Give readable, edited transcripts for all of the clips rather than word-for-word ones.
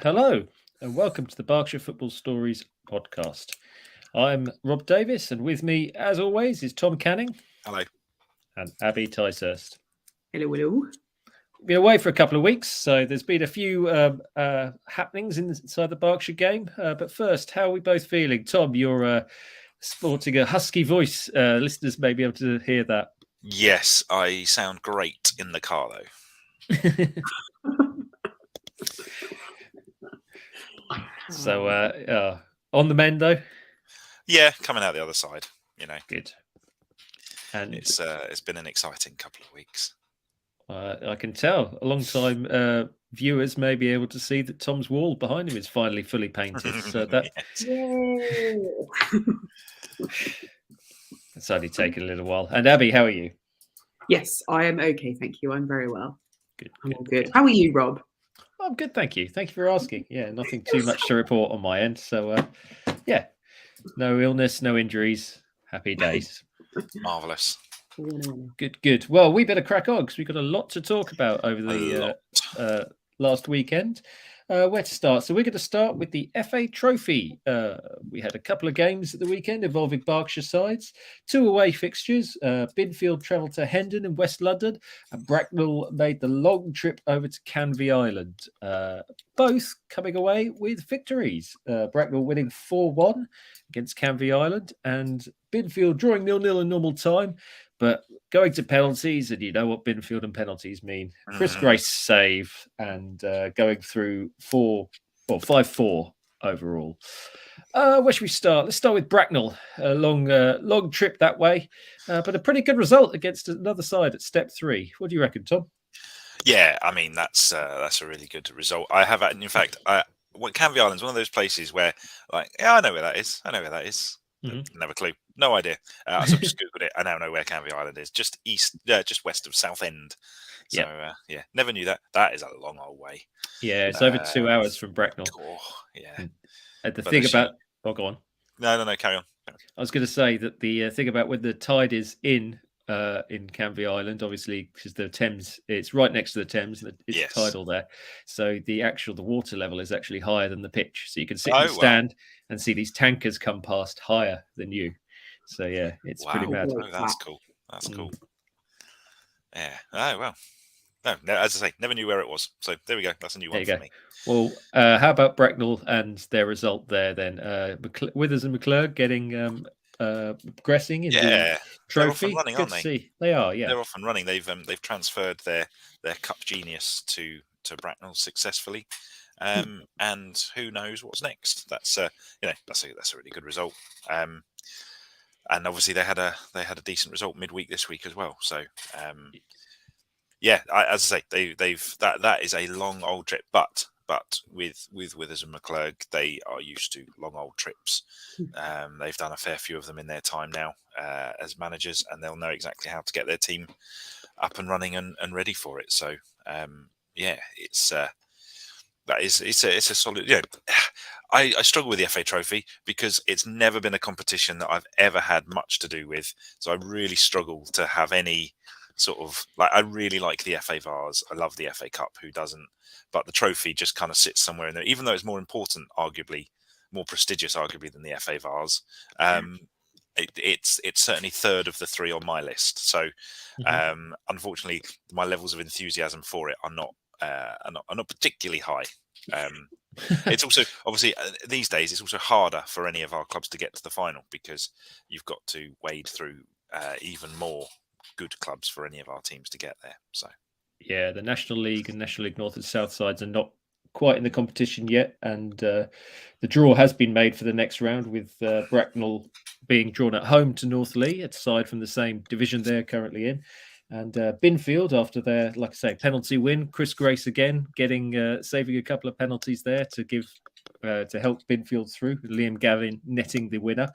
Hello, and welcome to the Berkshire Football Stories podcast. I'm Rob Davies, and with me, as always, is Tom Canning. Hello. And Abby Ticehurst. Hello, hello. Been away for a couple of weeks, so there's been a few happenings inside the Berkshire game. But first, how are we both feeling? Tom, you're sporting a husky voice. Listeners may be able to hear that. Yes, I sound great in the car, though. So, on the mend, though? Yeah, coming out the other side, Good. And it's been an exciting couple of weeks. I can tell. A long time viewers may be able to see that Tom's wall behind him is finally fully painted. So that's only taken a little while. And Abby, how are you? Yes, I am okay, thank you. I'm very well. Good. I'm all good. How are you, Rob? I'm good, thank you. Thank you for asking. Yeah, nothing too much to report on my end. So, yeah, no illness, no injuries. Happy days. Marvellous. Good. Well, we better crack on because we've got a lot to talk about over the last weekend. Where to start? So we're going to start with the FA Trophy. We had a couple of games at the weekend involving Berkshire sides, 2 away fixtures. Binfield travelled to Hendon in West London, and Bracknell made the long trip over to Canvey Island. Both coming away with victories. Bracknell winning 4-1 against Canvey Island, and Binfield drawing 0-0 in normal time, but going to penalties, and you know what Binfield and penalties mean. Chris Grace save and going through 5-4 overall. Where should we start? Let's start with Bracknell. A long trip that way, but a pretty good result against another side at step 3. What do you reckon, Tom? Yeah, I mean that's a really good result. I have, in fact, Canvey Island's one of those places where, I know where that is. Mm-hmm. Never a clue. No idea. So I've just Googled it. I now know where Canvey Island is. Just west of Southend. So, never knew that. That is a long old way. Yeah, it's over 2 hours from Bracknell. Oh, yeah. And the thing about... Oh, go on. No, carry on. I was going to say that the thing about when the tide is in Canvey Island, obviously, because the Thames, it's right next to the Thames, and it's tidal there. So the water level is actually higher than the pitch. So you can sit in the stand and see these tankers come past higher than you. So yeah, it's pretty bad. Oh, that's cool. That's cool. Yeah. Oh well. No, as I say, never knew where it was. So there we go. That's a new one for me. Well, how about Bracknell and their result there then? Withers and McClurg getting progressing in the trophy. They're off and running, Good to see. They are, yeah. They're off and running. They've transferred their cup genius to Bracknell successfully. And who knows what's next? That's that's a really good result. And obviously they had a decent result midweek this week as well. So as I say, that is a long old trip, but with Withers and McClurg, they are used to long old trips. They've done a fair few of them in their time now as managers, and they'll know exactly how to get their team up and running and ready for it. So it's a solid. I struggle with the FA Trophy because it's never been a competition that I've ever had much to do with. So I really struggle to have any sort of I really like the FA Vars. I love the FA Cup. Who doesn't? But the trophy just kind of sits somewhere in there, even though it's more important, arguably more prestigious, arguably than the FA Vars. It's certainly third of the 3 on my list. So unfortunately, my levels of enthusiasm for it are not particularly high. It's also obviously these days it's also harder for any of our clubs to get to the final because you've got to wade through even more good clubs for any of our teams to get there. So yeah, the National League and National League North and South sides are not quite in the competition yet, and the draw has been made for the next round with Bracknell being drawn at home to North Lee, aside from the same division they're currently in. And Binfield, after their, like I say, penalty win, Chris Grace again saving a couple of penalties there to help Binfield through. Liam Gavin netting the winner.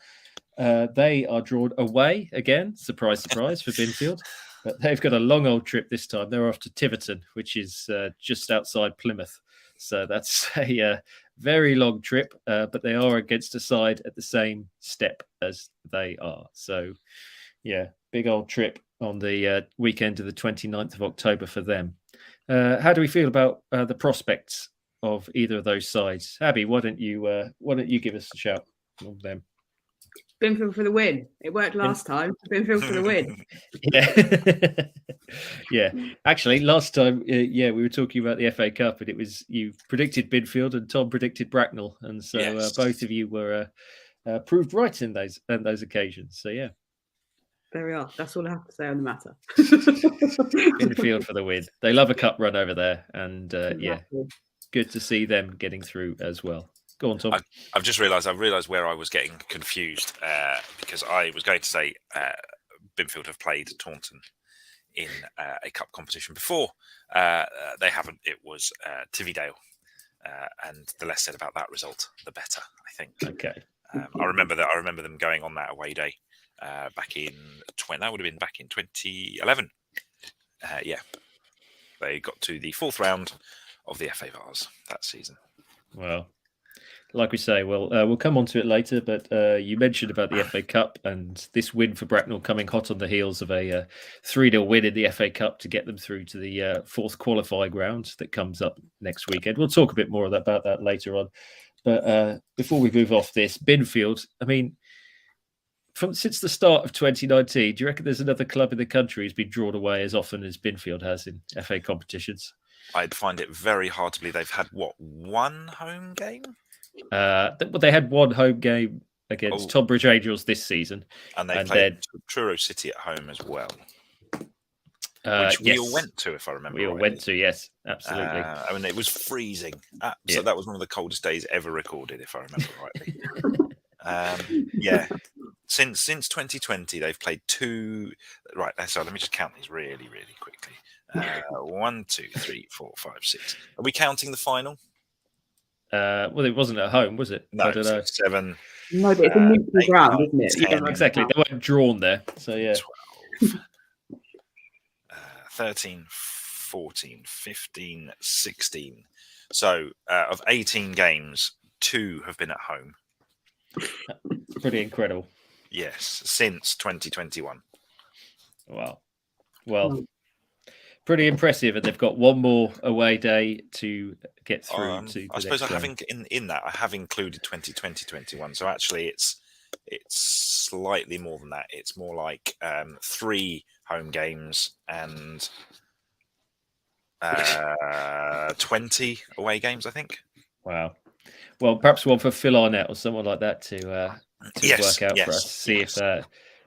They are drawn away again. Surprise, surprise for Binfield. But they've got a long old trip this time. They're off to Tiverton, which is just outside Plymouth. So that's a very long trip, but they are against a side at the same step as they are. So, yeah, big old trip on the weekend of the 29th of October for them. How do we feel about the prospects of either of those sides? Abby, why don't you give us a shout on them? Binfield for the win. It worked last time. Binfield for the win. Yeah, yeah. Actually, last time, we were talking about the FA Cup, and it was you predicted Binfield and Tom predicted Bracknell, and so Yes. both of you were proved right in those occasions. So yeah, there we are. That's all I have to say on the matter. Binfield for the win. They love a cup run over there, and yeah, Exactly. good to see them getting through as well. Go on, Tom. I've just realised where I was getting confused because I was going to say Binfield have played Taunton in a cup competition before. They haven't. It was Tividale, and the less said about that result, the better. I think. Okay. I remember them going on that away day back in that would have been back in 2011. Yeah, they got to the 4th round of the FA Vars that season. Well, like we say, we'll come on to it later, but you mentioned about the FA Cup and this win for Bracknell coming hot on the heels of a 3-0 win in the FA Cup to get them through to the 4th qualifying round that comes up next weekend. We'll talk a bit more about that later on. But before we move off this, Binfield, I mean, since the start of 2019, do you reckon there's another club in the country who's been drawn away as often as Binfield has in FA competitions? I'd find it very hard to believe they've had, one home game? They had one home game against Tonbridge Angels this season. And they played Truro City at home as well. Which we all went to, if I remember We all went to, yes, absolutely. I mean, it was freezing. So that was one of the coldest days ever recorded, if I remember rightly. Yeah. Since 2020, they've played 2. Right, so let me just count these really, really quickly. 1, 2, 3, 4, 5, 6. Are we counting the final? Well, it wasn't at home, was it? No, I don't know. 7. No, but it's a neutral ground, isn't it? 10, yeah, exactly. They weren't drawn there. So, yeah. 12, 13, 14, 15, 16. So, of 18 games, 2 have been at home. Pretty incredible. Yes, since 2021. Wow. Well, pretty impressive. And they've got one more away day to get through to the I suppose next round. in that I have included 2020-21. So actually it's slightly more than that. It's more like 3 home games and 20 away games, I think. Wow. Well, perhaps one for Phil Arnett or someone like that to work out for us.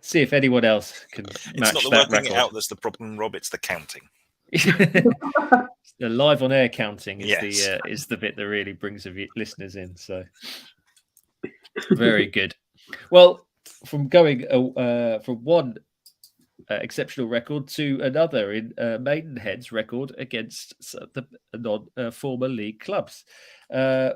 See if anyone else can match that record. It's not the working it out that's the problem, Rob. It's the counting. The live on air counting is the bit that really brings the listeners in. So very good. Well, from going from one exceptional record to another in Maidenhead's record against the non-former league clubs.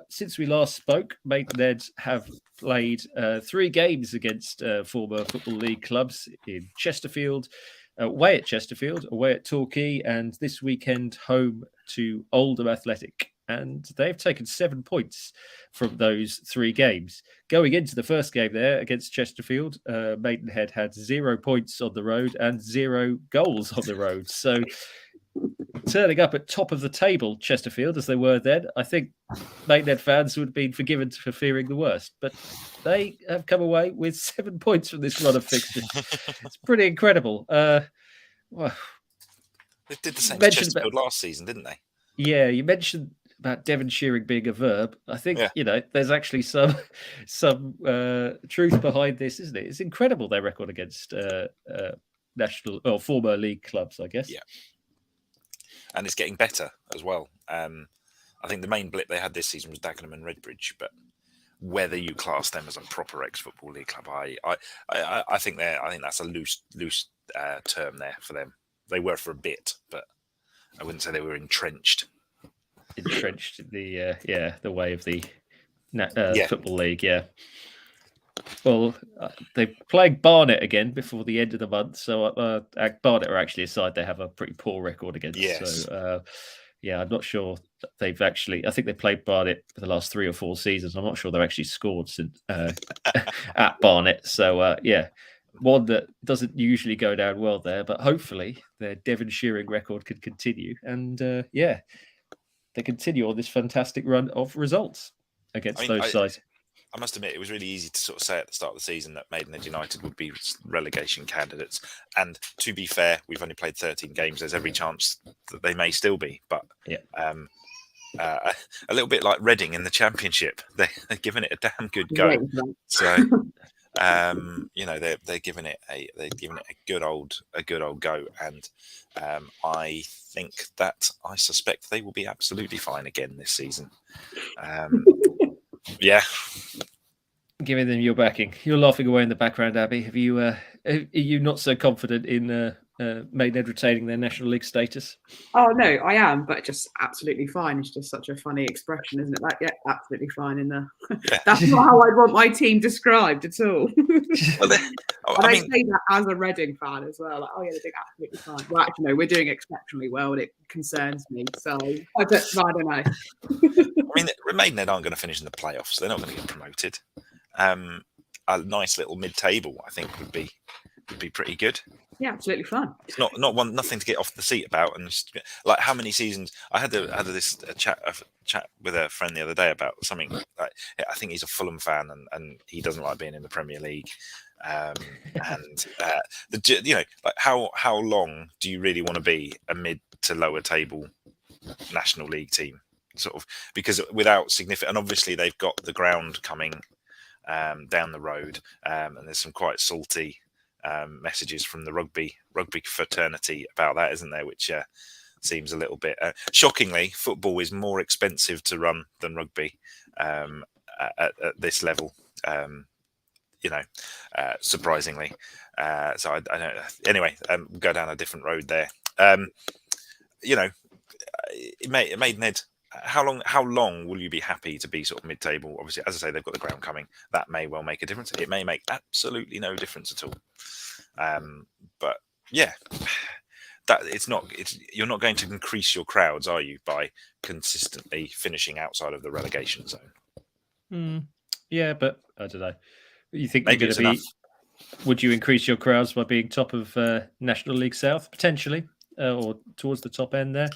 Since we last spoke, Maidenhead have played 3 games against former Football League clubs in Chesterfield, away at Chesterfield, away at Torquay, and this weekend home to Oldham Athletic. And they've taken 7 points from those 3 games. Going into the first game there against Chesterfield, Maidenhead had 0 points on the road and 0 goals on the road. So turning up at top of the table, Chesterfield, as they were then, I think Maidenhead fans would have been forgiven for fearing the worst. But they have come away with 7 points from this run of fixtures. It's pretty incredible. Well, they did the same as Chesterfield last season, didn't they? Yeah, you mentioned about Devonshiring being a verb. I think there's actually some truth behind this, isn't it? It's incredible their record against national or former league clubs, I guess. Yeah, and it's getting better as well. I think the main blip they had this season was Dagenham and Redbridge, but whether you class them as a proper ex-football league club, I think that's a loose term there for them. They were for a bit, but I wouldn't say they were entrenched. Entrenched in the way of the Football League, yeah. Well, they're playing Barnet again before the end of the month. So Barnet are actually a side they have a pretty poor record against. Yes. So, I'm not sure that they've actually... I think they played Barnet for the last 3 or 4 seasons. I'm not sure they've actually scored since, at Barnet. So, one that doesn't usually go down well there, but hopefully their Devonshiring record could continue. And they continue on this fantastic run of results against those sides. I must admit, it was really easy to sort of say at the start of the season that Maidenhead United would be relegation candidates. And to be fair, we've only played 13 games. There's every chance that they may still be. But a little bit like Reading in the Championship, they're giving it a damn good go. So, they're giving it a good old go. And I suspect they will be absolutely fine again this season. Yeah. Giving them your backing. You're laughing away in the background, Abby. Are you not so confident in Maidenhead retaining their National League status? Oh, no, I am, but just absolutely fine. It's just such a funny expression, isn't it? Like, yeah, absolutely fine in there. Yeah. That's not how I'd want my team described at all. I say that as a Reading fan as well. Like, oh, yeah, they're doing absolutely fine. Well, actually, no, we're doing exceptionally well, and it concerns me. So, I don't know. Maidenhead aren't going to finish in the playoffs. They're not going to get promoted. A nice little mid-table, I think, would be pretty good. Yeah, absolutely fun. It's nothing to get off the seat about, and just, like, how many seasons I had this chat with a friend the other day about something. Like, I think he's a Fulham fan, and he doesn't like being in the Premier League. How long do you really want to be a mid to lower table National League team? Sort of, because without significant, and obviously they've got the ground coming down the road, and there's some quite salty messages from the rugby fraternity about that, isn't there? Which seems a little bit shockingly. Football is more expensive to run than rugby at this level. Surprisingly. So I don't. Anyway, go down a different road there. Maidenhead. How long will you be happy to be sort of mid-table? Obviously, as I say, they've got the ground coming. That may well make a difference. It may make absolutely no difference at all. But yeah, you're not going to increase your crowds, are you, by consistently finishing outside of the relegation zone? Yeah, but I don't know. You think maybe you're going to be? Would you increase your crowds by being top of National League South potentially, or towards the top end there?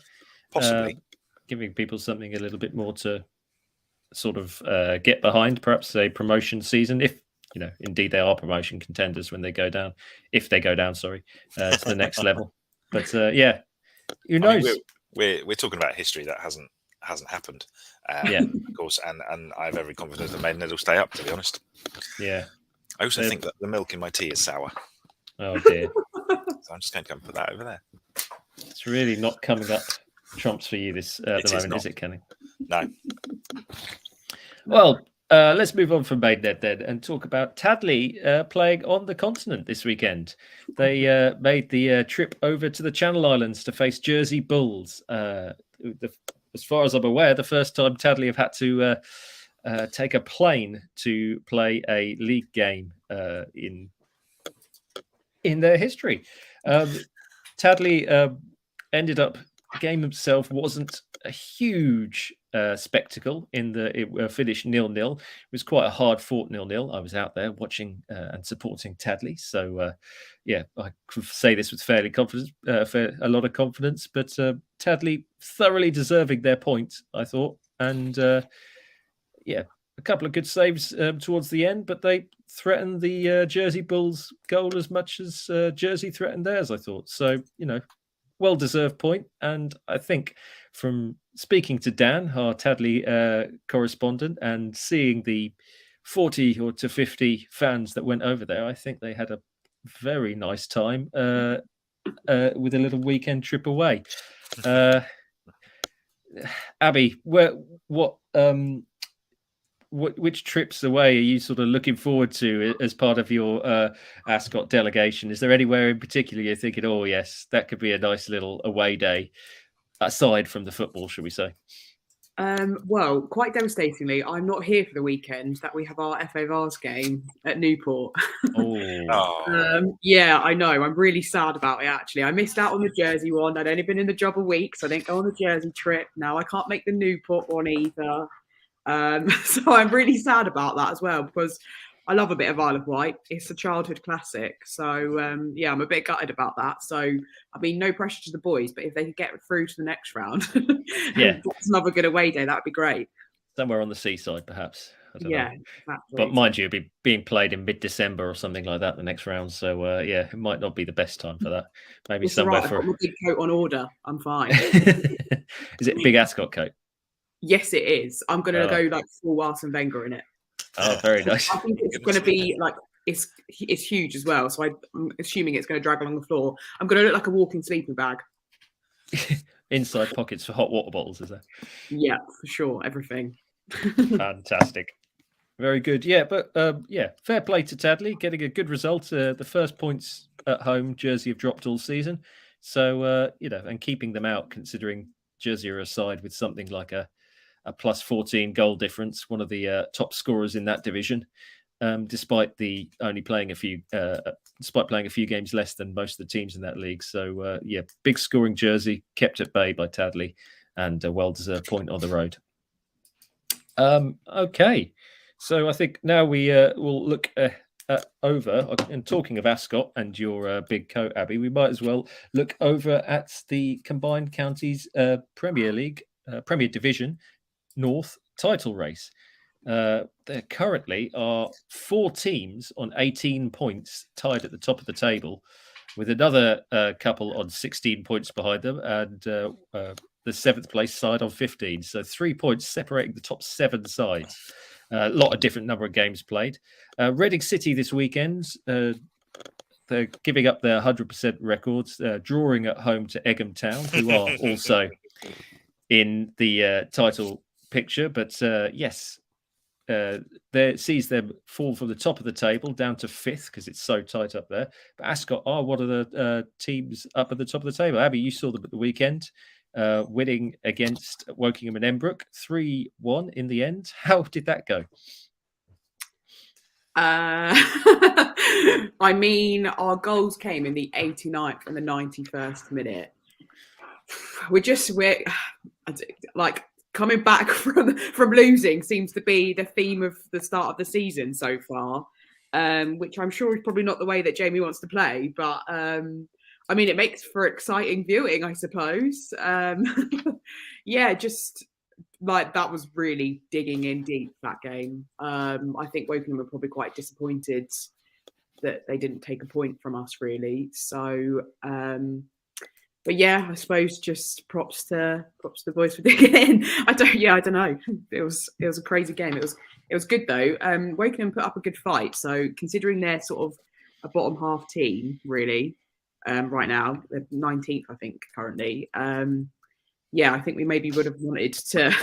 Possibly. Giving people something a little bit more to sort of get behind, perhaps a promotion season, if indeed they are promotion contenders when they go down, to the next level. But who knows? We're talking about history that hasn't happened. Of course, and I have every confidence that Maidenhead will stay up. To be honest, yeah. I also think that the milk in my tea is sour. Oh dear! So I'm just going to go and put that over there. It's really not coming up trumps for you this at the moment, is it, Kenny? No. Well, let's move on from Maidenhead then and talk about Tadley playing on the continent this weekend. They made the trip over to the Channel Islands to face Jersey Bulls. As far as I'm aware, the first time Tadley have had to take a plane to play a league game in their history. Tadley ended up. The game itself wasn't a huge spectacle in it finished 0-0. It was quite a hard-fought 0-0. I was out there watching and supporting Tadley. So, I could say this with a lot of confidence. But Tadley thoroughly deserving their point, I thought. And, a couple of good saves towards the end, but they threatened the Jersey Bulls goal as much as Jersey threatened theirs, I thought. So, well-deserved point. And I think from speaking to Dan, our Tadley correspondent, and seeing the 40 or to 50 fans that went over there, I think they had a very nice time with a little weekend trip away. Abby, which trips away are you sort of looking forward to as part of your Ascot delegation? Is there anywhere in particular you're thinking, oh yes, that could be a nice little away day, aside from the football, should we say? Well, quite devastatingly, I'm not here for the weekend that we have our FA Vars game at Newport. Yeah, I know. I'm really sad about it, actually. I missed out on the Jersey one. I'd only been in the job a week, so I didn't go on the Jersey trip. Now I can't make the Newport one either. So I'm really sad about that as well, because I love a bit of Isle of Wight. It's a childhood classic. So, yeah, I'm a bit gutted about that. So, I mean, no pressure to the boys, but if they could get through to the next round, that's another good away day. That would be great. Somewhere on the seaside, perhaps. I don't know. Exactly. But mind you, it'll be being played in mid-December or something like that, the next round. So, yeah, it might not be the best time for that. Maybe it's somewhere right. for... I've got my big coat on order. I'm fine. Is it a big ascot coat? Yes, it is. I'm going to go like full Arsene Wenger in it. Oh, very nice. I think it's going to be like, it's huge as well. So I'm assuming it's going to drag along the floor. I'm going to look like a walking sleeping bag. Inside pockets for hot water bottles, is there? Yeah, for sure. Everything. Fantastic. Very good. Yeah, but fair play to Tadley, getting a good result. The first points at home, Jersey have dropped all season. So, and keeping them out, considering Jersey are a side with something like a plus 14 goal difference, one of the top scorers in that division, despite playing a few games less than most of the teams in that league. So, big scoring Jersey, kept at bay by Tadley, and a well-deserved point on the road. Okay, so I think now we will look over, and talking of Ascot and your big coat, Abby, we might as well look over at the Combined Counties Premier League, Premier Division North title race. There currently are 4 teams on 18 points tied at the top of the table, with another couple on 16 points behind them, and the 7th place side on 15. So 3 points separating the top 7 sides. A lot of different number of games played. Reading City this weekend, they're giving up their 100% records, drawing at home to Egham Town, who are also in the title picture. But there sees them fall from the top of the table down to 5th because it's so tight up there. But Ascot are one of the teams up at the top of the table. Abby, you saw them at the weekend, winning against Wokingham and Embrook 3-1 in the end. How did that go? I mean, our goals came in the 89th and the 91st minute. We're like coming back from losing seems to be the theme of the start of the season so far, which I'm sure is probably not the way that Jamie wants to play, but I mean, it makes for exciting viewing, I suppose. Just like that was really digging in deep, that game. I think Wokingham were probably quite disappointed that they didn't take a point from us, really. So, but yeah, I suppose just props to the boys for digging in. I don't know. It was a crazy game. It was good though. Wokingham put up a good fight. So considering they're sort of a bottom half team, really, right now, they're 19th, I think, currently. I think we maybe would have wanted to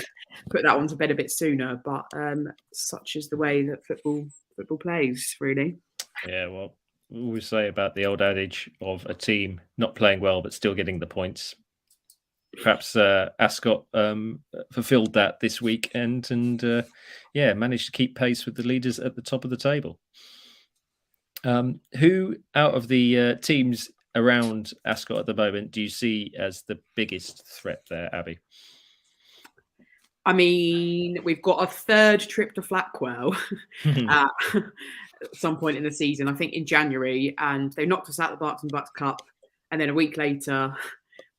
put that one to bed a bit sooner, but such is the way that football plays, really. Yeah, well, we always say about the old adage of a team not playing well but still getting the points. Perhaps Ascot fulfilled that this weekend and managed to keep pace with the leaders at the top of the table. Who out of the teams around Ascot at the moment do you see as the biggest threat there, Abby? I mean, we've got a 3rd trip to Flackwell at some point in the season, I think in January, and they knocked us out of the Berks and Bucks Cup, and then a week later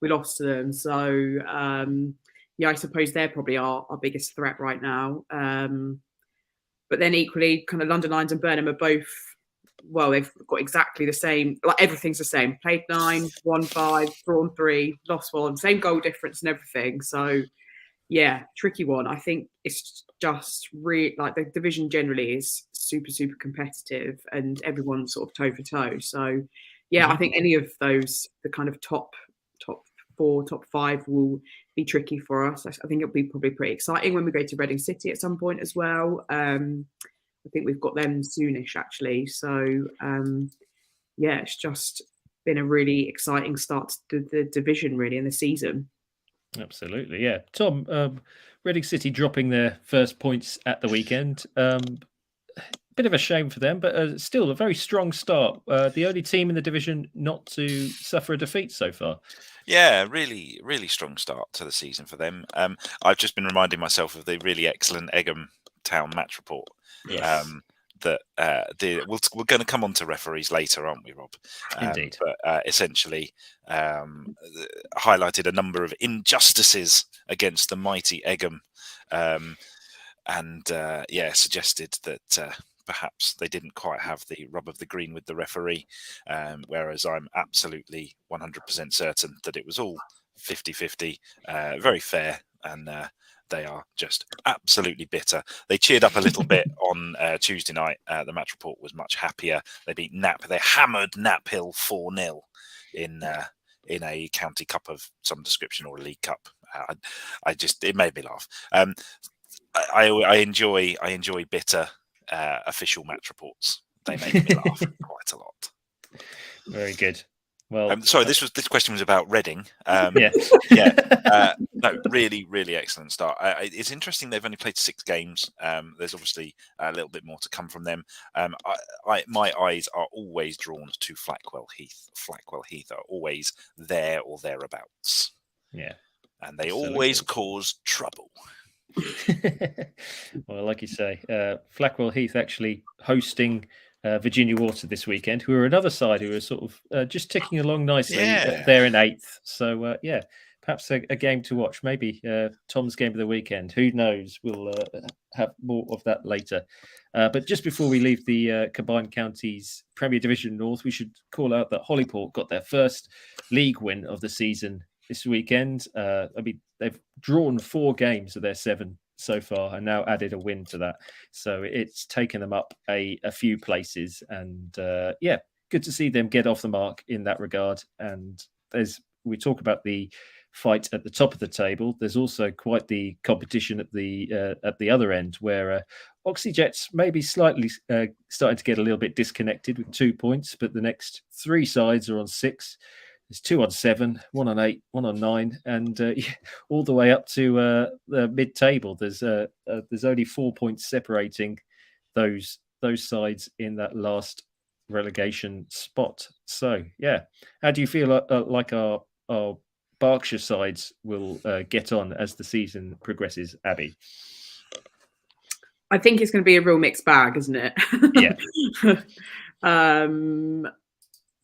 we lost to them. So I suppose they're probably our biggest threat right now. But then equally, kind of London Lions and Burnham are both, well, they've got exactly the same, like everything's the same. Played 9, won 5, drawn 3, lost 1, same goal difference and everything. So yeah, tricky one. I think it's just really like the division generally is super, super competitive and everyone's sort of toe for toe. So yeah, I think any of those, the kind of top 4, top 5 will be tricky for us. I think it'll be probably pretty exciting when we go to Reading City at some point as well. I think we've got them soonish actually. So it's just been a really exciting start to the division really in the season. Absolutely, yeah. Tom, Reading City dropping their first points at the weekend. Bit of a shame for them, but still a very strong start. The only team in the division not to suffer a defeat so far. Yeah, really, really strong start to the season for them. I've just been reminding myself of the really excellent Egham Town match report. Yes. that we're going to come on to referees later, aren't we, Rob? Indeed. But essentially highlighted a number of injustices against the mighty Egham, and suggested that perhaps they didn't quite have the rub of the green with the referee, whereas I'm absolutely 100% certain that it was all 50-50, very fair, and they are just absolutely bitter. They cheered up a little bit on Tuesday night. The match report was much happier. They beat Knapp. They hammered Knapp Hill 4-0 in a county cup of some description, or a league cup. It made me laugh. I enjoy bitter official match reports. They make me laugh quite a lot. Very good. Well, sorry, this question was about Reading. No, really, really excellent start. It's interesting they've only played 6 games. There's obviously a little bit more to come from them. My eyes are always drawn to Flackwell Heath. Flackwell Heath are always there or thereabouts. Yeah, and they always cause trouble. Well, like you say, Flackwell Heath actually hosting Virginia Water this weekend, who are another side who are sort of just ticking along nicely. They're in 8th. So, perhaps a game to watch. Maybe Tom's game of the weekend. Who knows? We'll have more of that later. But just before we leave the Combined Counties Premier Division North, we should call out that Holyport got their first league win of the season this weekend. They've drawn 4 games of their 7 so far, and now added a win to that. So it's taken them up a few places, and good to see them get off the mark in that regard. And we talk about the fight at the top of the table. There's also quite the competition at the other end, where Oxyjets may be slightly starting to get a little bit disconnected with 2 points, but the next 3 sides are on 6. There's 2 on 7, 1 on 8, 1 on 9, and all the way up to the mid-table. There's only 4 points separating those sides in that last relegation spot. So, how do you feel like our Berkshire sides will get on as the season progresses, Abby? I think it's going to be a real mixed bag, isn't it?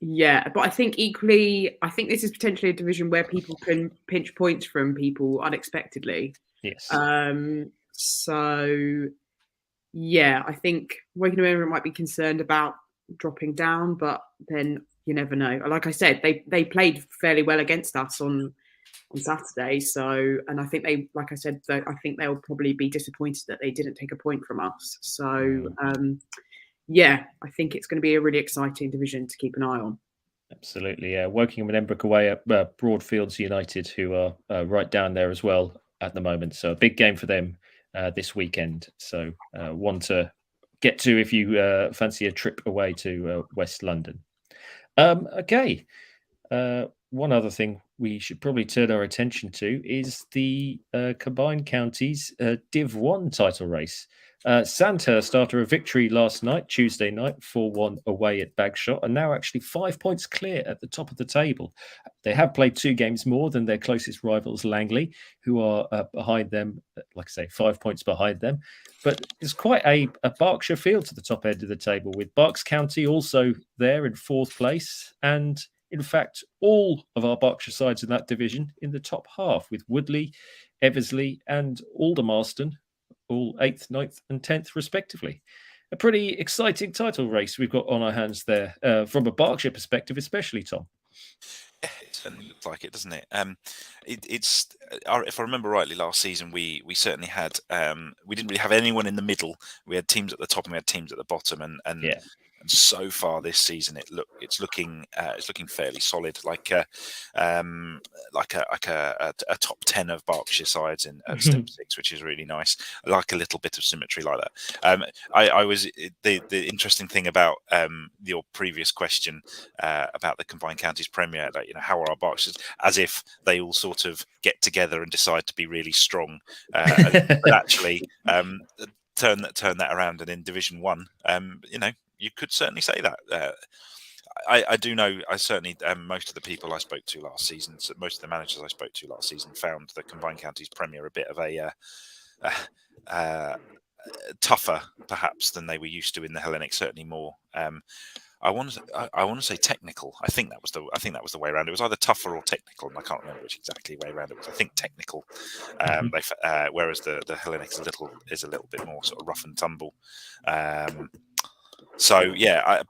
Yeah. But I think equally, this is potentially a division where people can pinch points from people unexpectedly. Yes. So, I think Woking Women might be concerned about dropping down, but then you never know. Like I said, they played fairly well against us on Saturday. So, and I think I think they'll probably be disappointed that they didn't take a point from us. So, I think it's going to be a really exciting division to keep an eye on. Absolutely, yeah. Woking and Embrook away at Broadfields United, who are right down there as well at the moment. So a big game for them this weekend. So one to get to if you fancy a trip away to West London. Okay. One other thing we should probably turn our attention to is the Combined Counties Div 1 title race. Sandhurst, after a victory last night, Tuesday night, 4-1 away at Bagshot, are now actually 5 points clear at the top of the table. They have played 2 games more than their closest rivals, Langley, who are behind them, like I say, 5 points behind them. But there's quite a Berkshire feel to the top end of the table, with Berks County also there in 4th place, and in fact, all of our Berkshire sides in that division in the top half, with Woodley, Eversley and Aldermaston, all 8th, 9th and 10th respectively. A pretty exciting title race we've got on our hands there, from a Berkshire perspective especially, Tom. Yeah, it certainly looks like it, doesn't it? It's if I remember rightly, last season we certainly had we didn't really have anyone in the middle. We had teams at the top and we had teams at the bottom, and so far this season it's looking fairly solid, like a top 10 of Berkshire sides in step 6, which is really nice. I like a little bit of symmetry like that. I was the interesting thing about your previous question about the Combined Counties Premier, like, how are our Berkshires, as if they all sort of get together and decide to be really strong, but actually turn that around, and in Division 1, you could certainly say that. I do know, I certainly, most of the people I spoke to last season, most of the managers I spoke to last season, found the Combined Counties Premier a bit of tougher perhaps than they were used to in the Hellenic. Certainly more. I want to say technical. I think that was the way around. It was either tougher or technical, and I can't remember which exactly way around it was. I think technical. Whereas the Hellenic is a little bit more sort of rough and tumble.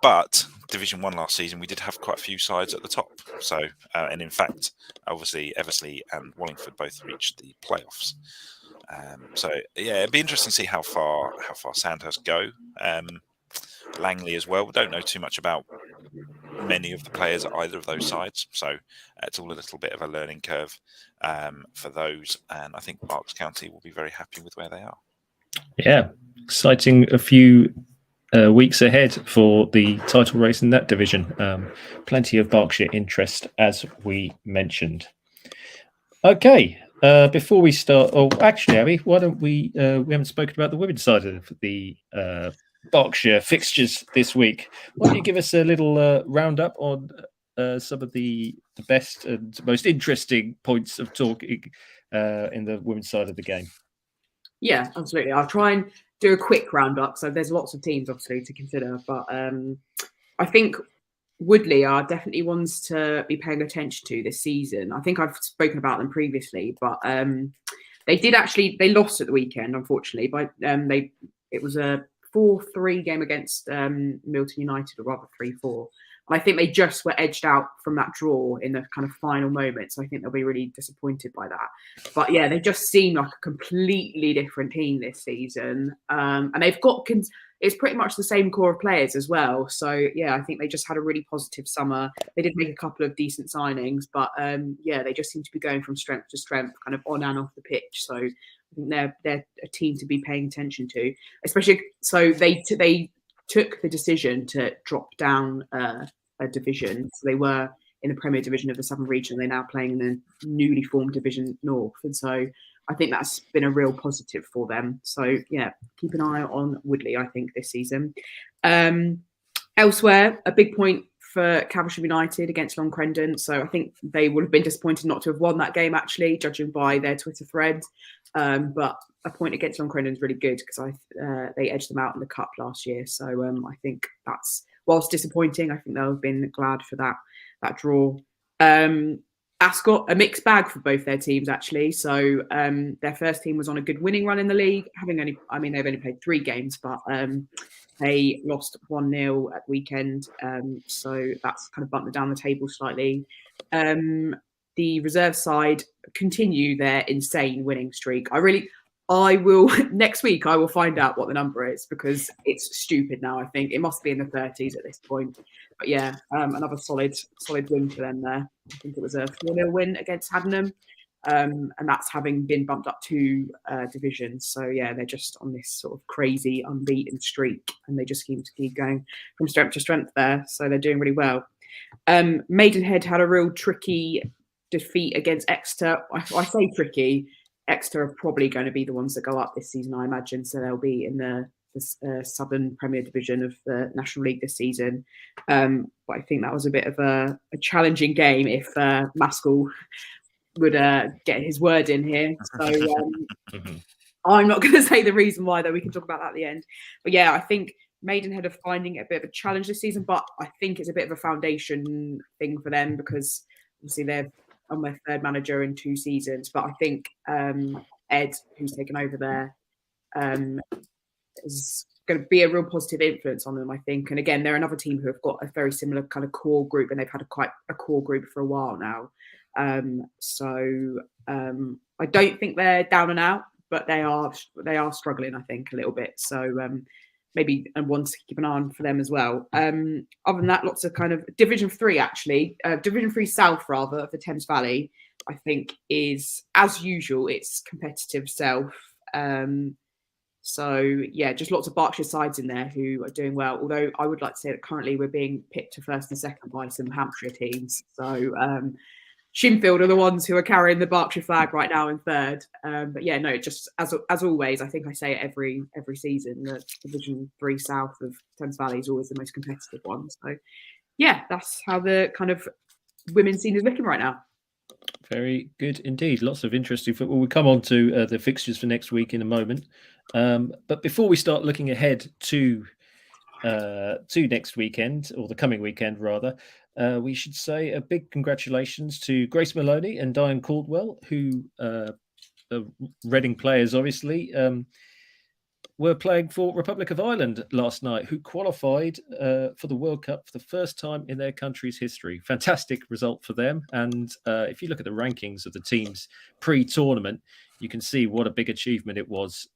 But Division 1 last season, we did have quite a few sides at the top. So, and in fact, obviously, Eversley and Wallingford both reached the playoffs. It'd be interesting to see how far Sandhurst go. Langley as well. We don't know too much about many of the players at either of those sides, so it's all a little bit of a learning curve for those. And I think Berks County will be very happy with where they are. Yeah, exciting. A few weeks ahead for the title race in that division. Plenty of Berkshire interest, as we mentioned. Okay, before we start, actually, Abby, why don't we haven't spoken about the women's side of the Berkshire fixtures this week. Why don't you give us a little roundup on some of the best and most interesting points of talking in the women's side of the game? Yeah, absolutely. I'll try and do a quick roundup. So there's lots of teams, obviously, to consider. But I think Woodley are definitely ones to be paying attention to this season. I think I've spoken about them previously, but they lost at the weekend, unfortunately. But it was a 4-3 game against Milton United, or rather 3-4. And I think they just were edged out from that draw in the kind of final moments. So I think they'll be really disappointed by that. But yeah, they just seem like a completely different team this season. And they've got, it's pretty much the same core of players as well. So yeah, I think they just had a really positive summer. They did make a couple of decent signings, but they just seem to be going from strength to strength, kind of on and off the pitch. So I think they're a team to be paying attention to, especially. So they took the decision to drop down a division. So they were in the Premier Division of the Southern Region. They're now playing in the newly formed Division North, and so I think that's been a real positive for them. So yeah, keep an eye on Woodley, I think, this season. Elsewhere, a big point for Caversham United against Long Crendon. So I think they would have been disappointed not to have won that game, actually, judging by their Twitter thread. But a point against Long Crendon is really good because they edged them out in the cup last year. So I think that's, whilst disappointing, I think they'll have been glad for that draw. Ascot, a mixed bag for both their teams, actually. So their first team was on a good winning run in the league, they've only played 3 games, but they lost 1-0 at weekend. So that's kind of bumped them down the table slightly. The reserve side continue their insane winning streak. Next week, I will find out what the number is because it's stupid now, I think. It must be in the 30s at this point. But yeah, another solid win for them there. I think it was a 4-0 win against Haddenham. And that's having been bumped up 2 divisions. So yeah, they're just on this sort of crazy unbeaten streak, and they just seem to keep going from strength to strength there. So they're doing really well. Maidenhead had a real tricky defeat against Exeter. I say tricky. Exeter are probably going to be the ones that go up this season, I imagine. So they'll be in the Southern Premier Division of the National League this season. But I think that was a bit of a challenging game if Maskell would get his word in here. So I'm not going to say the reason why, though. We can talk about that at the end. But yeah, I think Maidenhead are finding it a bit of a challenge this season, but I think it's a bit of a foundation thing for them because obviously they're on their 3rd manager in 2 seasons. But I think Ed, who's taken over there, is going to be a real positive influence on them, I think. And again, they're another team who have got a very similar kind of core group, and they've had quite a core group for a while now. I don't think they're down and out, but they are struggling, I think, a little bit. So maybe one to keep an eye on for them as well. Other than that, lots of kind of Division 3, actually. Division 3 South, rather, of the Thames Valley, I think is, as usual, it's competitive self. So, yeah, just lots of Berkshire sides in there who are doing well. Although I would like to say that currently we're being picked to 1st and 2nd by some Hampshire teams. So Shinfield are the ones who are carrying the Berkshire flag right now in 3rd. But yeah, no, just as always, I think I say it every season, that Division 3 South of Thames Valley is always the most competitive one. So yeah, that's how the kind of women's scene is looking right now. Very good indeed. Lots of interesting football. We'll come on to the fixtures for next week in a moment. But before we start looking ahead to next weekend, or the coming weekend rather, we should say a big congratulations to Grace Maloney and Diane Caldwell, who are Reading players, obviously. Were playing for Republic of Ireland last night, who qualified for the World Cup for the first time in their country's history. Fantastic result for them. And if you look at the rankings of the teams pre-tournament, you can see what a big achievement it was,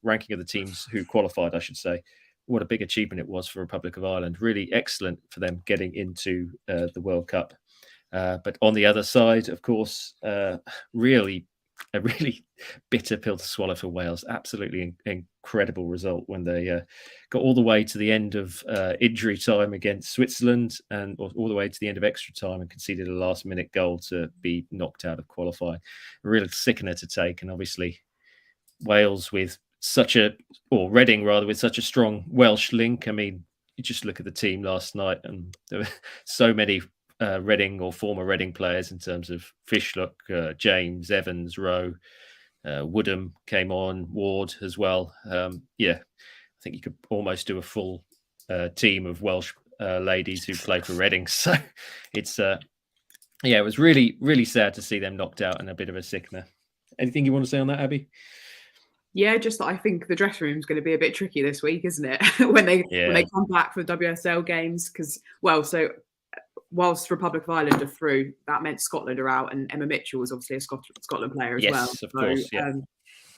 ranking of the teams who qualified, I should say. What a big achievement it was for Republic of Ireland. Really excellent for them getting into the World Cup. But on the other side, of course, a really bitter pill to swallow for Wales. Absolutely incredible result when they got all the way to the end of injury time against Switzerland, and all the way to the end of extra time, and conceded a last-minute goal to be knocked out of qualifying. A real sickener to take, and obviously Wales with Reading rather, with such a strong Welsh link. I mean, you just look at the team last night, and there were so many Reading or former Reading players in terms of Fishlock, James, Evans, Rowe, Woodham came on, Ward as well. I think you could almost do a full team of Welsh ladies who play for Reading. So it's it was really, really sad to see them knocked out, and a bit of a sickener. Anything you want to say on that, Abby? Yeah, just that I think the dressing room is going to be a bit tricky this week, isn't it? when they come back for the WSL games, because whilst Republic of Ireland are through, that meant Scotland are out, and Emma Mitchell was obviously a Scotland player as well. Yes, of course.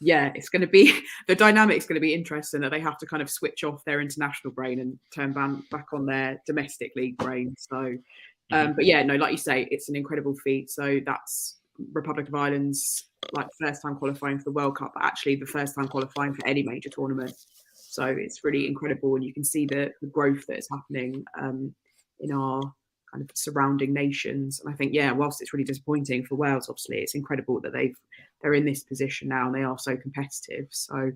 Yeah. It's going to be, the dynamic's going to be interesting, that they have to kind of switch off their international brain and turn back on their domestic league brain. So, but yeah, no, like you say, it's an incredible feat. So that's Republic of Ireland's first time qualifying for the World Cup, but actually the first time qualifying for any major tournament. So it's really incredible, and you can see the growth that is happening in our kind of surrounding nations. And I think, whilst it's really disappointing for Wales, obviously it's incredible that they're in this position now, and they are so competitive. So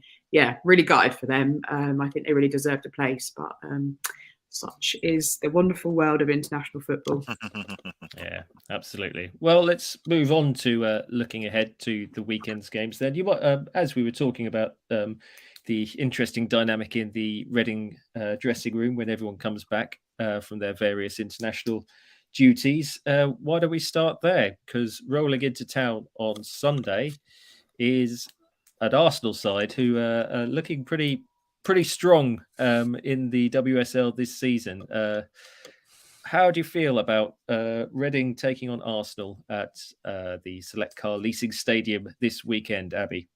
really gutted for them. I think they really deserved a place, but such is the wonderful world of international football. Yeah, absolutely. Well, let's move on to looking ahead to the weekend's games then. You might, as we were talking about the interesting dynamic in the Reading dressing room when everyone comes back from their various international duties. Why don't we start there? Because rolling into town on Sunday is an Arsenal side who are looking pretty strong in the WSL this season. How do you feel about Reading taking on Arsenal at the Select Car Leasing Stadium this weekend, Abby?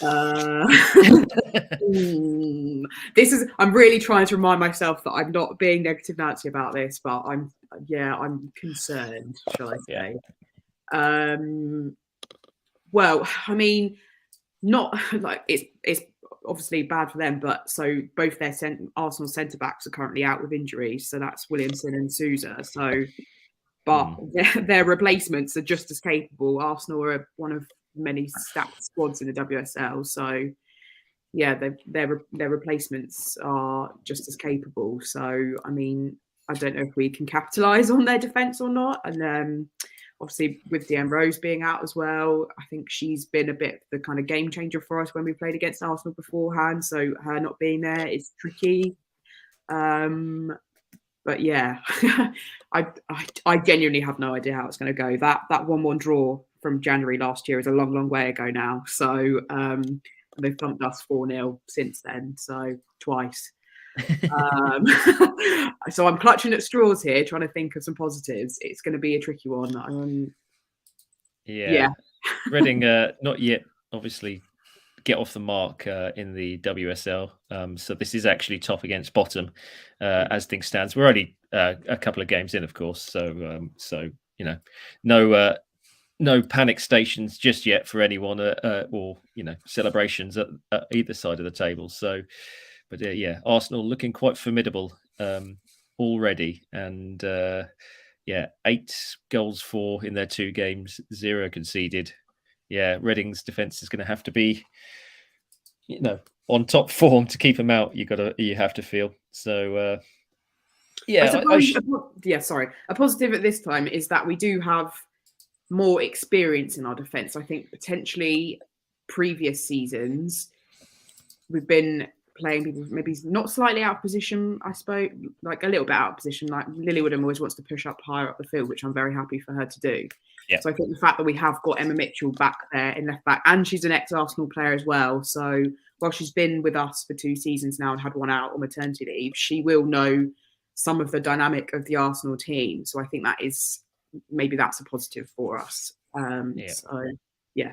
I'm really trying to remind myself that I'm not being negative Nancy about this, but I'm concerned, shall I say. Well, I mean, not like it's obviously bad for them, but so both their Arsenal centre backs are currently out with injuries, so that's Williamson and Sousa. So, but their replacements are just as capable. Arsenal are one of many stacked squads in the WSL, so their replacements are just as capable. So, I mean, I don't know if we can capitalise on their defence or not. And obviously, with Deanne Rose being out as well, I think she's been a bit the kind of game changer for us when we played against Arsenal beforehand. So her not being there is tricky. But yeah, I genuinely have no idea how it's going to go. That 1-1 draw from January last year is a long, long way ago now. So they've thumped us 4-0 since then, so twice. So I'm clutching at straws here, trying to think of some positives. It's going to be a tricky one. Reading not yet, obviously, get off the mark in the WSL. So this is actually top against bottom as things stands. We're only a couple of games in, of course. So no panic stations just yet for anyone, or celebrations at either side of the table. So, but Arsenal looking quite formidable already, and 8 goals for in their 2 games, 0 conceded. Reading's defense is going to have to be, on top form to keep them out. You have to feel so. A positive at this time is that we do have more experience in our defence. I think potentially previous seasons, we've been playing people maybe not slightly out of position, I suppose, like a little bit out of position. Like Lily Woodham always wants to push up higher up the field, which I'm very happy for her to do. Yeah. So I think the fact that we have got Emma Mitchell back there in left back, and she's an ex-Arsenal player as well. So while she's been with us for 2 seasons now and had one out on maternity leave, she will know some of the dynamic of the Arsenal team. So I think that's a positive for us. So yeah.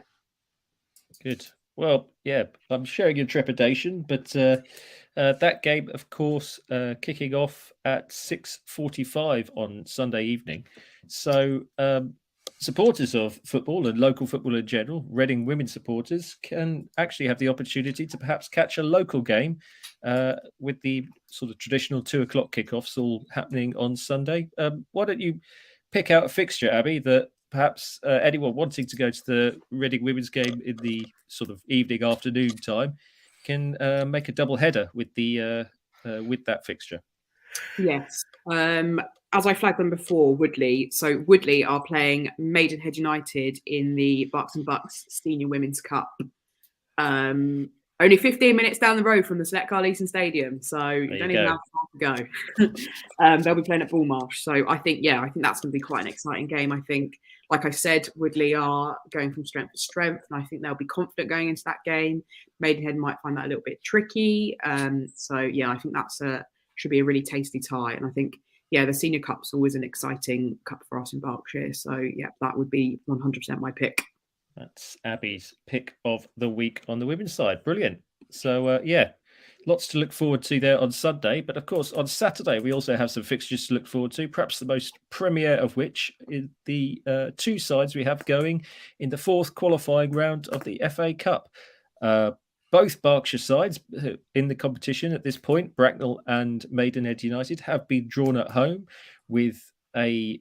Good. Well, yeah, I'm sharing your trepidation, but that game, of course, kicking off at 6:45 on Sunday evening. So supporters of football and local football in general, Reading women supporters, can actually have the opportunity to perhaps catch a local game with the sort of traditional 2:00 kickoffs all happening on Sunday. Why don't you pick out a fixture, Abby, that perhaps anyone wanting to go to the Reading women's game in the sort of evening, afternoon time can make a double header with that fixture? Yes. As I flagged them before, Woodley. So Woodley are playing Maidenhead United in the Bucks and Bucks Senior Women's Cup. Only 15 minutes down the road from the Select Carleton Stadium, so you don't even have far to go. They'll be playing at Bullmarsh, so I think that's going to be quite an exciting game. I think, like I said, Woodley are going from strength to strength, and I think they'll be confident going into that game. Maidenhead might find that a little bit tricky, so yeah, I think that's should be a really tasty tie. And I think, the Senior Cup's always an exciting cup for us in Berkshire, so yeah, that would be 100% my pick. That's Abby's pick of the week on the women's side. Brilliant. So, lots to look forward to there on Sunday. But, of course, on Saturday, we also have some fixtures to look forward to, perhaps the most premier of which is the 2 sides we have going in the 4th qualifying round of the FA Cup. Both Berkshire sides in the competition at this point, Bracknell and Maidenhead United, have been drawn at home with a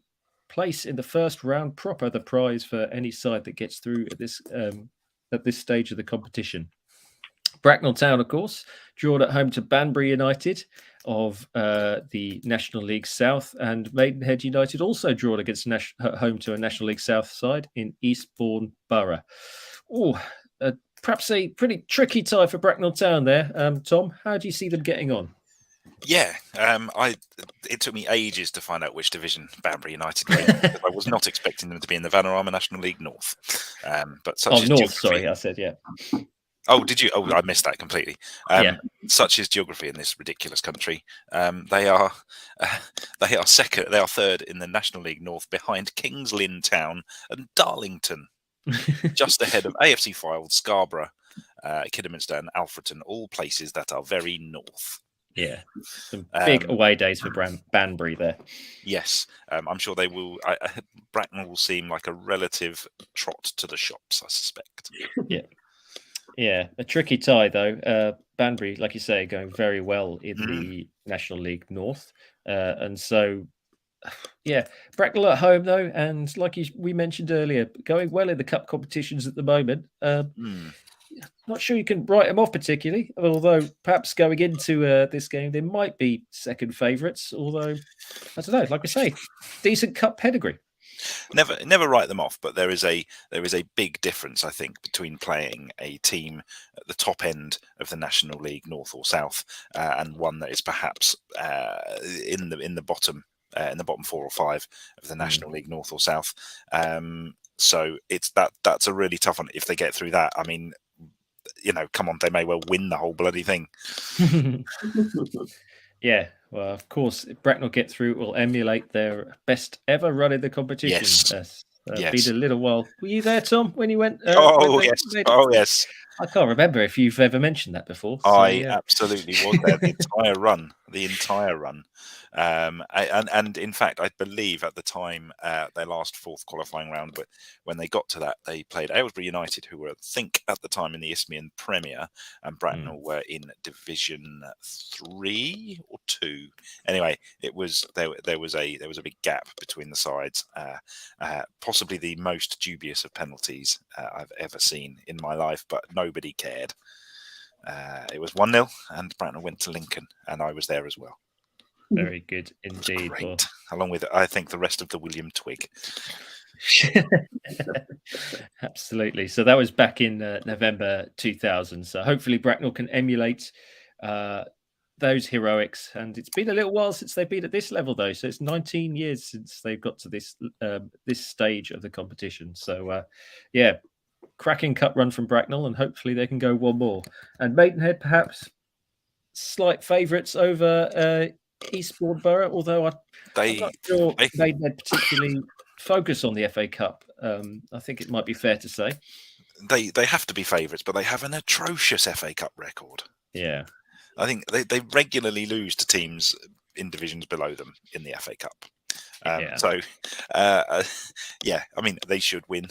place in the first round proper, the prize for any side that gets through at this stage of the competition. Bracknell Town, of course, drawn at home to Banbury United of the National League South, and Maidenhead United also drawn against home to a National League South side in Eastbourne Borough. Perhaps a pretty tricky tie for Bracknell Town there. Tom, how do you see them getting on? Yeah, it took me ages to find out which division Banbury United were in, because I was not expecting them to be in the Vanarama National League North. But such is North, geography. sorry, I said, yeah. Oh, did you? Oh, I missed that completely. Such is geography in this ridiculous country. They are second. They are third in the National League North, behind Kings Lynn Town and Darlington, just ahead of AFC Fylde, Scarborough, Kidderminster, and Alfreton, all places that are very north. Yeah, some big away days for Banbury there. Yes, I'm sure they will. Bracknell will seem like a relative trot to the shops, I suspect. Yeah, a tricky tie though. Banbury, like you say, going very well in the National League North, and so Bracknell at home though, and like we mentioned earlier, going well in the cup competitions at the moment. Not sure you can write them off particularly, although perhaps going into this game, they might be second favourites. Although, I don't know, like I say, decent cup pedigree. Never write them off, but there is a big difference, I think, between playing a team at the top end of the National League North or South and one that is perhaps in the bottom 4 or 5 of the National League North or South. So that's a really tough one. If they get through that, I mean, come on, they may well win the whole bloody thing. Yeah, well, of course, if Bracknell get through, will emulate their best ever run in the competition. Yes. Been a little while. Were you there, Tom, when you went? Yes. I can't remember if you've ever mentioned that before. So, I absolutely was there the entire run. And in fact, I believe at the time, their last 4th qualifying round, but when they got to that, they played Aylesbury United, who were, I think, at the time in the Isthmian Premier, and Bracknell were in Division 3 or 2. Anyway, there was a big gap between the sides. Possibly the most dubious of penalties I've ever seen in my life, but nobody cared. It was 1-0, and Bracknell went to Lincoln, and I was there as well. Very good indeed. Great. Along with, I think, the rest of the William Twig. Absolutely. So that was back in November 2000. So hopefully Bracknell can emulate those heroics. And it's been a little while since they've been at this level, though. So it's 19 years since they've got to this stage of the competition. So yeah, cracking cup run from Bracknell, and hopefully they can go one more. And Maidenhead perhaps slight favourites over Eastbourne Borough, although I'm not sure Maidenhead particularly focus on the FA Cup. I think it might be fair to say they have to be favourites, but they have an atrocious FA Cup record. Yeah, I think they regularly lose to teams in divisions below them in the FA Cup. So yeah, I mean they should win.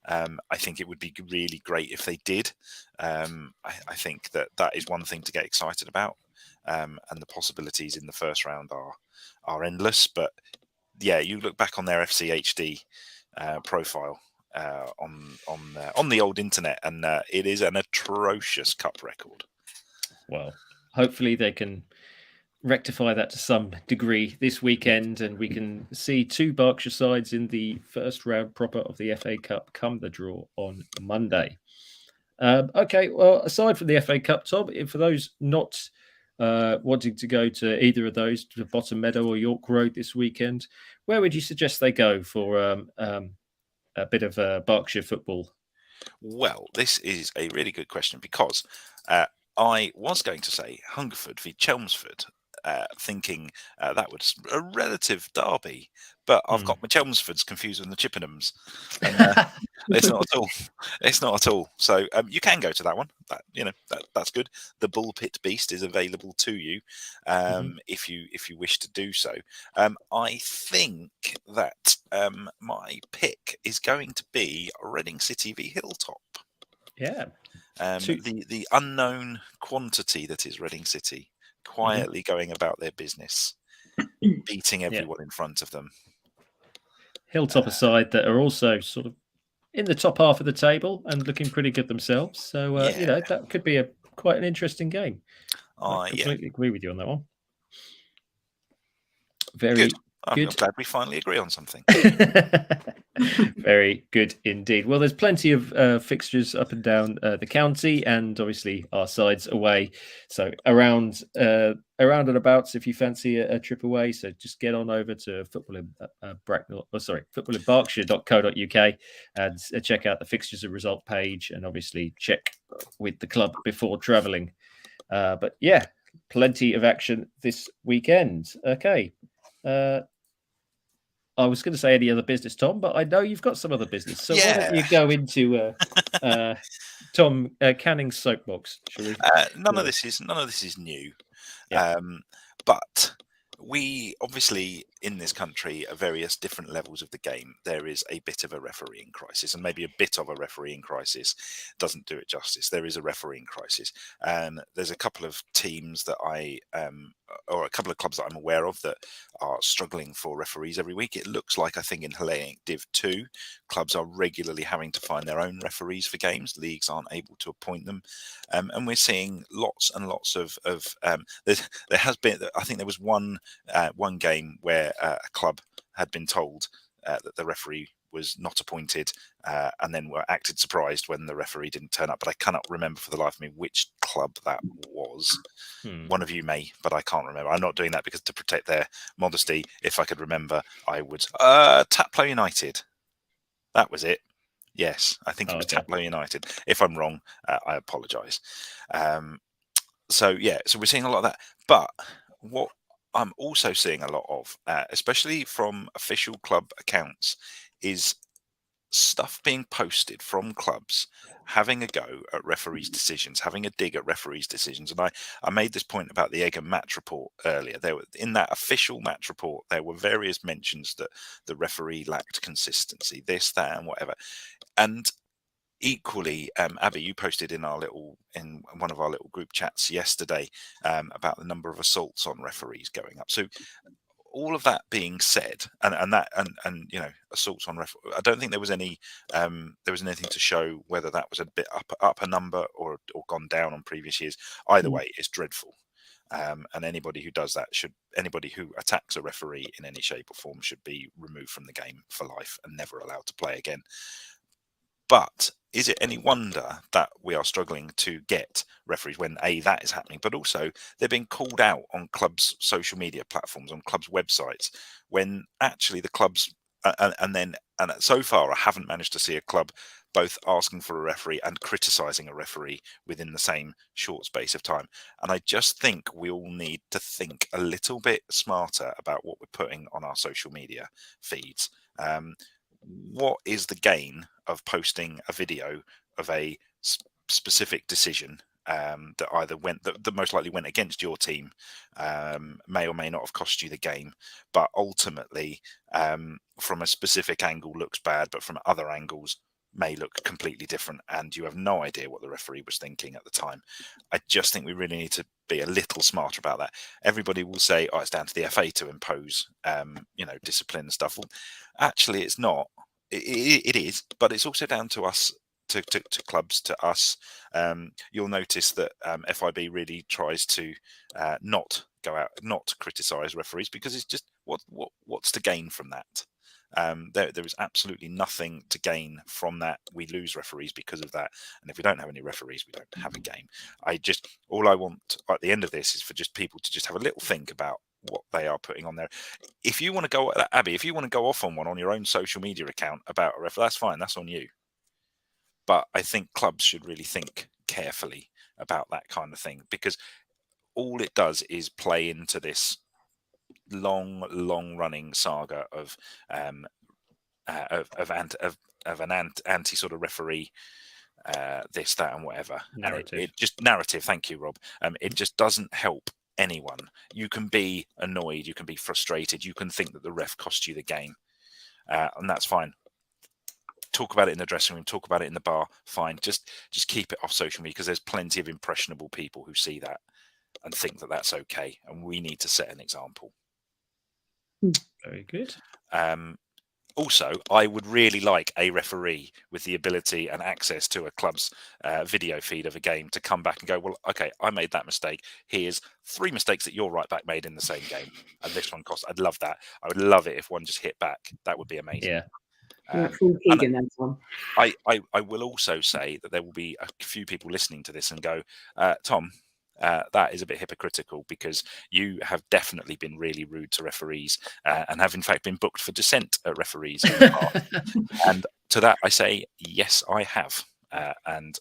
I think it would be really great if they did. I think that is one thing to get excited about, and the possibilities in the first round are endless. But yeah, you look back on their FCHD profile on the old internet, and it is an atrocious cup record. Well, hopefully they can rectify that to some degree this weekend, and we can see two Berkshire sides in the first round proper of the FA Cup come the draw on Monday. Okay, well, aside from the FA Cup, Tom, for those not wanting to go to either of those, to Bottom Meadow or York Road this weekend, where would you suggest they go for a bit of Berkshire football? Well, this is a really good question, because I was going to say Hungerford v Chelmsford, thinking that was a relative derby, but I've got my Chelmsfords confused with the Chippenhams. And, it's not at all. It's not at all. So you can go to that one. That's good. The Bull Pit Beast is available to you if you wish to do so. I think that my pick is going to be Reading City v Hilltop. Yeah. The unknown quantity that is Reading City, quietly going about their business, beating everyone in front of them. Hilltop aside, that are also sort of in the top half of the table and looking pretty good themselves. So that could be quite an interesting game. I completely agree with you on that one. Very good. I'm glad we finally agree on something. Very good indeed. Well, there's plenty of fixtures up and down the county, and obviously our sides away. So around and about, if you fancy a trip away, so just get on over to football in Berkshire.co.uk and check out the fixtures and result page, and obviously check with the club before travelling. But yeah, plenty of action this weekend. Okay. I was going to say any other business, Tom, but I know you've got some other business. So why don't you go into Tom Canning's soapbox? Shall we? None of this is new, but we obviously in this country at various different levels of the game, there is a bit of a refereeing crisis, and maybe a bit of a refereeing crisis doesn't do it justice. There is a refereeing crisis, and there's a couple of teams that or a couple of clubs that I'm aware of that are struggling for referees every week. It looks like, I think in Hellenic Div 2, clubs are regularly having to find their own referees for games. Leagues aren't able to appoint them. And we're seeing lots and lots of there has been, I think there was one game where a club had been told that the referee was not appointed, and then were acted surprised when the referee didn't turn up. But I cannot remember for the life of me which club that was. One of you may, but I can't remember. I'm not doing that because to protect their modesty. If I could remember, I would. Taplow United. That was it. Yes, I think it was Taplow United. If I'm wrong, I apologise. So we're seeing a lot of that. But what I'm also seeing a lot of, especially from official club accounts, is stuff being posted from clubs having a go at referees' decisions, having a dig at referees' decisions. And I made this point about the Egham match report earlier. In that official match report, there were various mentions that the referee lacked consistency, this, that, and whatever. And equally, Abby, you posted in one of our little group chats yesterday about the number of assaults on referees going up. So all of that being said, and assaults on referees, I don't think there was anything to show whether that was a bit up a number or gone down on previous years. Either way, it's dreadful. And anybody who does that anybody who attacks a referee in any shape or form should be removed from the game for life and never allowed to play again. But is it any wonder that we are struggling to get referees when that is happening, but also they're being called out on clubs' social media platforms, on clubs' websites, when actually the clubs and so far I haven't managed to see a club both asking for a referee and criticising a referee within the same short space of time. And I just think we all need to think a little bit smarter about what we're putting on our social media feeds. What is the gain of posting a video of a specific decision that either that most likely went against your team, may or may not have cost you the game, but ultimately from a specific angle looks bad, but from other angles may look completely different, and you have no idea what the referee was thinking at the time. I just think we really need to be a little smarter about that. Everybody will say, "Oh, it's down to the FA to impose, discipline and stuff." Well, actually, it's not. It is, but it's also down to us, to clubs, to us. You'll notice that FIB really tries to not go out, not criticise referees, because it's just what's to gain from that? There is absolutely nothing to gain from that. We lose referees because of that, and if we don't have any referees, we don't have a game. All I want at the end of this is for just people to just have a little think about what they are putting on there. If you want to go, Abby, if you want to go off on one on your own social media account about a ref, that's fine, that's on you. But I think clubs should really think carefully about that kind of thing, because all it does is play into this long running saga of an anti sort of referee, this, that, and whatever. Narrative. And it just narrative. Thank you, Rob. It just doesn't help anyone. You can be annoyed, you can be frustrated, you can think that the ref cost you the game, and that's fine. Talk about it in the dressing room, talk about it in the bar, fine. Just keep it off social media, because there's plenty of impressionable people who see that and think that that's okay, and we need to set an example. Very good. Also, I would really like a referee with the ability and access to a club's video feed of a game to come back and go, well, okay, I made that mistake. Here's 3 mistakes that your right back made in the same game, and this one cost. I'd love that. I would love it if one just hit back. That would be amazing. Yeah. I will also say that there will be a few people listening to this and go, Tom, that is a bit hypocritical, because you have definitely been really rude to referees and have in fact been booked for dissent at referees in the past. And to that I say, yes, I have, and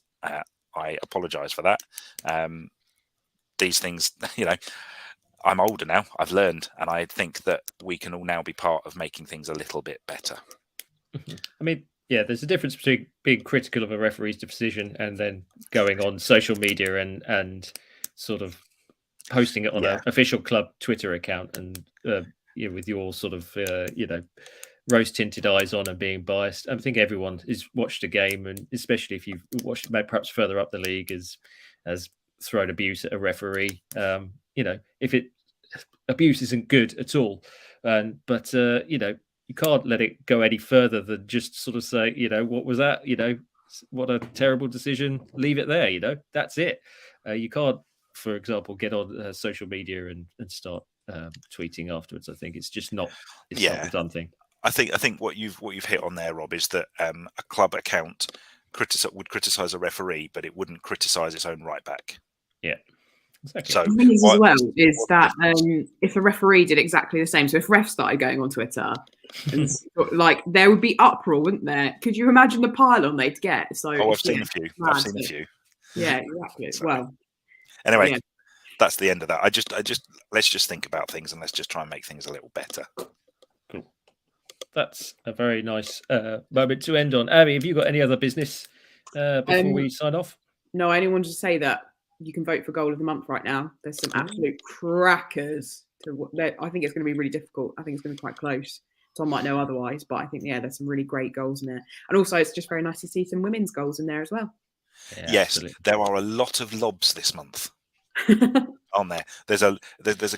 I apologise for that. These things, I'm older now, I've learned, and I think that we can all now be part of making things a little bit better. I mean, yeah, there's a difference between being critical of a referee's decision and then going on social media and sort of posting it on an official club Twitter account and with your sort of rose tinted eyes on and being biased. I think everyone has watched a game, and especially if you've watched perhaps further up the league, has thrown abuse at a referee. If abuse isn't good at all, but you can't let it go any further than just sort of say, what was that? What a terrible decision. Leave it there. That's it. You can't, for example, get on social media and start tweeting afterwards. I think it's just not. It's not a done thing. I think what you've hit on there, Rob, is that a club account would criticise a referee, but it wouldn't criticise its own right back. Yeah. Exactly. So, the thing is, as well, is that if a referee did exactly the same, so if refs started going on Twitter, and there would be uproar, wouldn't there? Could you imagine the pile-on they'd get? So, I've seen a few. I've seen a few. Yeah, exactly. So, well, anyway, that's the end of that. I just let's just think about things, and let's just try and make things a little better. Cool. That's a very nice moment to end on. Abby, have you got any other business before we sign off? No, I only wanted to say that you can vote for goal of the month right now. There's some absolute crackers. I think it's going to be really difficult. I think it's going to be quite close. Tom might know otherwise, but I think, there's some really great goals in there. And also, it's just very nice to see some women's goals in there as well. Yeah, yes, absolutely. There are a lot of lobs this month on there. There's a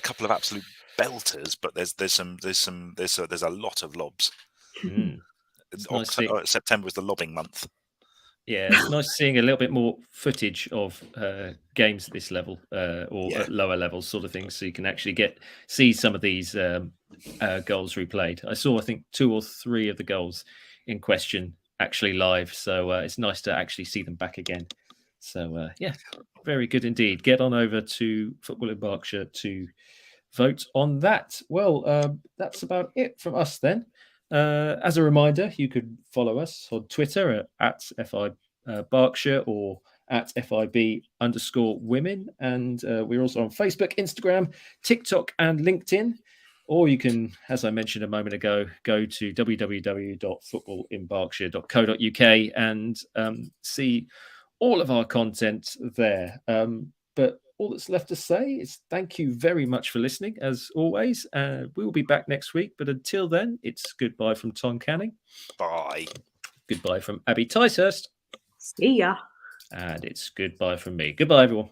couple of absolute belters, but there's a lot of lobs. Nice. September is the lobbing month. Yeah, it's nice seeing a little bit more footage of games at this level or at lower levels, sort of things, so you can actually see some of these goals replayed. I saw, I think, 2 or 3 of the goals in question actually live, so it's nice to actually see them back again. So yeah, very good indeed. Get on over to Football in Berkshire to vote on that. Well, that's about it from us then. As a reminder, you could follow us on Twitter at FI Berkshire or at FIB_women. And we're also on Facebook, Instagram, TikTok, and LinkedIn. Or you can, as I mentioned a moment ago, go to www.footballinberkshire.co.uk and see all of our content there. But all that's left to say is thank you very much for listening, as always. We will be back next week. But until then, it's goodbye from Tom Canning. Bye. Goodbye from Abby Ticehurst. See ya. And it's goodbye from me. Goodbye, everyone.